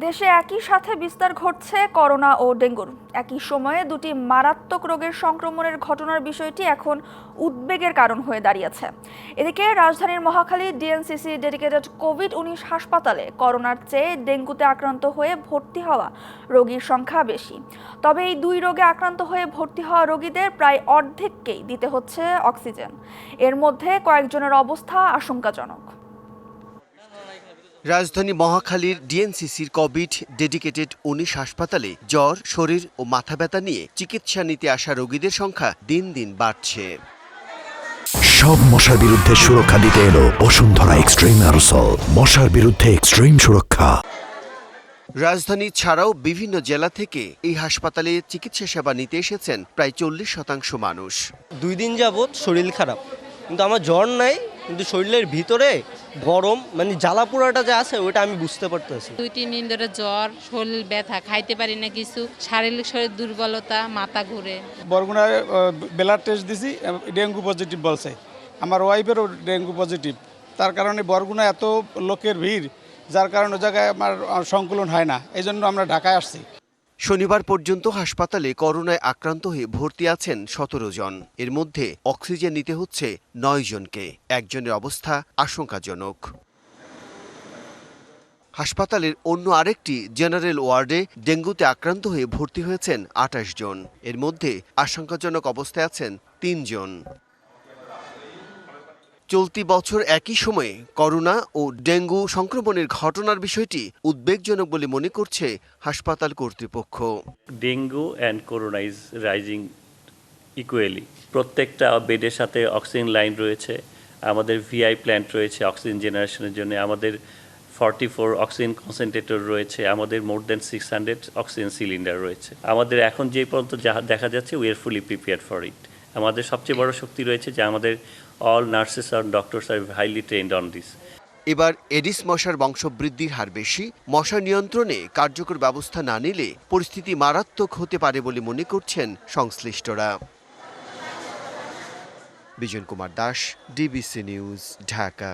দেশে একই সাথে বিস্তার ঘটছে করোনা ও ডেঙ্গুর। একই সময়ে দুটি মারাত্মক রোগের সংক্রমণের ঘটনার বিষয়টি এখন উদ্বেগের কারণ হয়ে দাঁড়িয়েছে। এদিকে রাজধানীর মহাখালী ডিএনসিসি ডেডিকেটেড কোভিড-19 হাসপাতালে করোনার চেয়ে ডেঙ্গুতে আক্রান্ত হয়ে ভর্তি হওয়া রোগীর সংখ্যা বেশি। তবে এই দুই রোগে আক্রান্ত হয়ে ভর্তি হওয়া রোগীদের প্রায় অর্ধেককেই দিতে হচ্ছে অক্সিজেন। এর মধ্যে কয়েকজনের অবস্থা আশঙ্কাজনক। রাজধানী মহাখালীর ডিএনসিসির কোভিড ডেডিকেটেড 19 হাসপাতালে জ্বর, শরীর ও মাথা ব্যথা নিয়ে চিকিৎসা নিতে আসা রোগীদের সংখ্যা দিন দিন বাড়ছে। সব মশার বিরুদ্ধে সুরক্ষা দিতে এলো বসুন্ধরা এক্সট্রিম অ্যারোসল, মশার বিরুদ্ধে এক্সট্রিম সুরক্ষা। রাজধানী ছাড়াও বিভিন্ন জেলা থেকে এই হাসপাতালে চিকিৎসা সেবা নিতে এসেছেন প্রায় 40% মানুষ। 2 দিন যাবৎ শরীর খারাপ, কিন্তু আমার জ্বর নাই, কিন্তু শরীরের ভিতরে গরম মানে জ্বালাপোড়াটা যে আছে ওটা আমি বুঝতে পারতেছি। 2-3 দিন ধরে জ্বর, শরীর ব্যথা, খাইতে পারি না কিছু, শারীরিক শরীর দুর্বলতা, মাথা ঘুরে। বরগুনায় ব্লাড টেস্ট দিছি, ডেঙ্গু পজিটিভ বলছে। আমার ওয়াইফেরও ডেঙ্গু পজিটিভ। তার কারণে বরগুনায় এত লোকের ভিড়, যার কারণে ওই জায়গায় আমার সংকুলন হয় না, এই জন্য আমরা ঢাকায় আসছি। শনিবার পর্যন্ত হাসপাতালে করোনায় আক্রান্ত হয়ে ভর্তি আছেন 17 জন। এর মধ্যে অক্সিজেন নিতে হচ্ছে 9 জনকে। একজনের অবস্থা আশঙ্কাজনক। হাসপাতালের অন্য আরেকটি জেনারেল ওয়ার্ডে ডেঙ্গুতে আক্রান্ত হয়ে ভর্তি হয়েছেন 28 জন। এর মধ্যে আশঙ্কাজনক অবস্থায় আছেন 3 জন। চলতি বছর একই সময়ে করোনা ও ডেঙ্গু সংক্রমণের ঘটনার বিষয়টি উদ্বেগজনক বলে মনে করছে হাসপাতাল কর্তৃপক্ষ। Dengue and corona is rising equally. প্রত্যেকটা বেডের সাথে অক্সিজেন লাইন রয়েছে, আমাদের ভিআই প্ল্যান্ট রয়েছে অক্সিজেন জেনারেশনের জন্য, আমাদের 44 অক্সিজেন কনসেন্ট্রেটর রয়েছে, আমাদের মোর দ্যান 600 অক্সিজেন সিলিন্ডার রয়েছে। আমাদের এখন যে পর্যন্ত দেখা যাচ্ছে we are fully prepared for it. আমাদের সবচেয়ে বড় শক্তি রয়েছে যে আমাদের অল নার্সেস আর ডক্টরস আর হাইলি ট্রেন্ড অন দিস। এবার এডিস মশার বংশবৃদ্ধির হার বেশি। মশা নিয়ন্ত্রণে কার্যকর ব্যবস্থা না নিলে পরিস্থিতি মারাত্মক হতে পারে বলে মনে করছেন সংশ্লিষ্টরা। Bijan Kumar Das, DBC news, Dhaka.